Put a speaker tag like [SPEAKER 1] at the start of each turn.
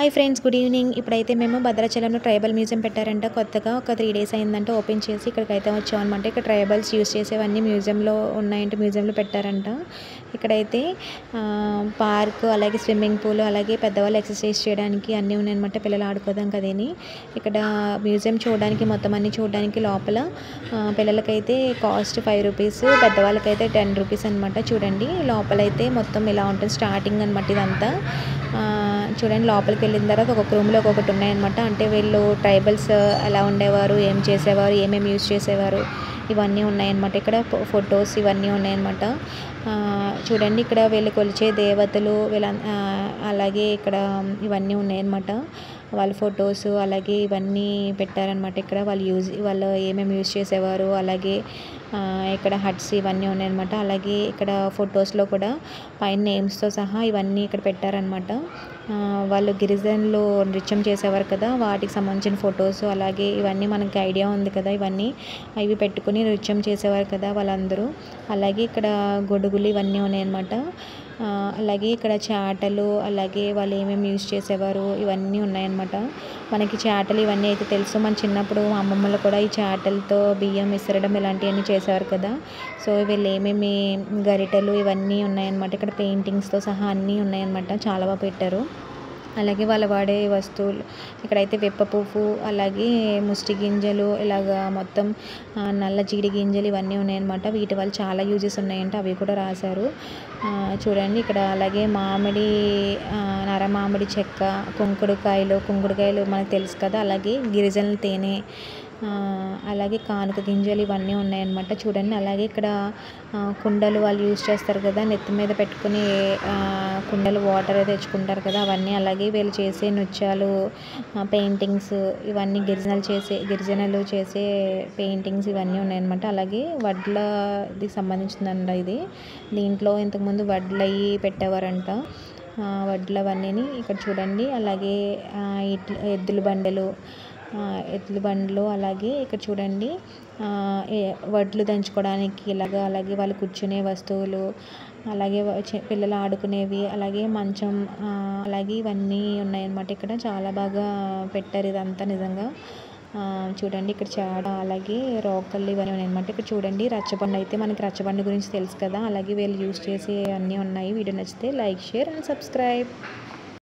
[SPEAKER 1] Hi friends, good evening. ఇప్పుడైతే మేము భద్రాచలంలో ట్రైబల్ మ్యూజియం పెట్టారంట కొత్తగా. ఒక 3 డేస్ అయిందంటే ఓపెన్ చేసి ఇక్కడికైతే వచ్చామన్నమాట. ఇక్కడ ట్రైబల్స్ యూస్ చేసేవన్నీ మ్యూజియంలో ఉన్నాయంటే మ్యూజియంలో పెట్టారంట. ఇక్కడైతే పార్క్, అలాగే స్విమ్మింగ్ పూల్, అలాగే పెద్దవాళ్ళు ఎక్సర్సైజ్ చేయడానికి అన్నీ ఉన్నాయన్నమాట. పిల్లలు ఆడుకోదాం కదేని. ఇక్కడ మ్యూజియం చూడడానికి, మొత్తం అన్నీ చూడడానికి లోపల పిల్లలకైతే కాస్ట్ 5 రూపీస్, పెద్దవాళ్ళకైతే 10 రూపీస్ అనమాట. చూడండి లోపలైతే మొత్తం ఇలా ఉంటుంది స్టార్టింగ్ అనమాట. ఇదంతా చూడండి. లోపలికి వెళ్ళిన తర్వాత ఒక్కొక్క రూమ్లో ఒక్కొక్కటి ఉన్నాయన్నమాట. అంటే వీళ్ళు ట్రైబల్స్ ఎలా ఉండేవారు, ఏం చేసేవారు, ఏమేమి యూజ్ చేసేవారు, ఇవన్నీ ఉన్నాయన్నమాట. ఇక్కడ ఫొటోస్ ఇవన్నీ ఉన్నాయన్నమాట. చూడండి ఇక్కడ వీళ్ళు కొలిచే దేవతలు అలాగే ఇక్కడ ఇవన్నీ ఉన్నాయన్నమాట. వాళ్ళ ఫొటోస్ అలాగే ఇవన్నీ పెట్టారనమాట. ఇక్కడ వాళ్ళు ఏమేమి యూజ్ చేసేవారు, అలాగే ఇక్కడ హట్స్ ఇవన్నీ ఉన్నాయన్నమాట. అలాగే ఇక్కడ ఫొటోస్లో కూడా పైన నేమ్స్తో సహా ఇవన్నీ ఇక్కడ పెట్టారనమాట. వాళ్ళు గిరిజనులు నృత్యం చేసేవారు కదా, వాటికి సంబంధించిన ఫొటోస్, అలాగే ఇవన్నీ మనకి ఐడియా ఉంది కదా, ఇవి పెట్టుకుని నృత్యం చేసేవారు కదా వాళ్ళందరూ. అలాగే ఇక్కడ గొడుగులు ఇవన్నీ ఉన్నాయన్నమాట. అలాగే ఇక్కడ చాటలు, అలాగే వాళ్ళు ఏమేమి యూజ్ చేసేవారు ఇవన్నీ ఉన్నాయన్నమాట. మనకి చాటలు ఇవన్నీ అయితే తెలుసు. మన చిన్నప్పుడు మా అమ్మమ్మలు కూడా ఈ చాటలతో బియ్యం విసరడం ఇలాంటివన్నీ చేసేవారు కదా. సో వీళ్ళు ఏమేమి గరిటెలు ఇవన్నీ ఉన్నాయన్నమాట. ఇక్కడ పెయింటింగ్స్తో సహా అన్నీ ఉన్నాయన్నమాట. చాలా బాగా పెట్టారు. అలాగే వాళ్ళు వాడే వస్తువులు ఇక్కడైతే వేప పువ్వు, అలాగే ముష్టి గింజలు, ఇలాగా మొత్తం నల్ల జీడి గింజలు ఇవన్నీ ఉన్నాయన్నమాట. వీటి వల్ల చాలా యూజెస్ ఉన్నాయంటే అవి కూడా రాశారు. చూడండి ఇక్కడ. అలాగే మామిడి, నరమామిడి చెక్క, కుంకుడుకాయలు మనకు తెలుసు కదా. అలాగే గిరిజనుల తేనె, అలాగే కానుక గింజలు ఇవన్నీ ఉన్నాయన్నమాట. చూడండి. అలాగే ఇక్కడ కుండలు వాళ్ళు యూజ్ చేస్తారు కదా, నెత్తి మీద పెట్టుకుని కుండలు వాటర్ తెచ్చుకుంటారు కదా, అవన్నీ. అలాగే వీళ్ళు చేసే నృత్యాలు, పెయింటింగ్స్ ఇవన్నీ గిరిజనులు చేసే పెయింటింగ్స్ ఇవన్నీ ఉన్నాయన్నమాట. అలాగే వడ్లది సంబంధించిందంట ఇది. దీంట్లో ఇంతకుముందు వడ్లు అవి పెట్టేవారంట, వడ్లు అవన్నీ ఇక్కడ చూడండి. అలాగే ఎద్దుల బండ్లు, అలాగే ఇక్కడ చూడండి వడ్లు దంచుకోవడానికి ఇలాగా, అలాగే వాళ్ళు కూర్చునే వస్తువులు, అలాగే పిల్లలు ఆడుకునేవి, అలాగే మంచం, అలాగే ఇవన్నీ ఉన్నాయన్నమాట. ఇక్కడ చాలా బాగా పెట్టారు ఇదంతా నిజంగా. చూడండి ఇక్కడ చాడ, అలాగే రోకళ్ళు ఇవన్నీ ఉన్నాయన్నమాట. ఇక్కడ చూడండి రచ్చబండ. అయితే మనకి రచ్చబండ గురించి తెలుసు కదా, అలాగే వీళ్ళు యూజ్ చేసే అన్నీ ఉన్నాయి. వీడియో నచ్చితే లైక్, షేర్ అండ్ సబ్స్క్రైబ్.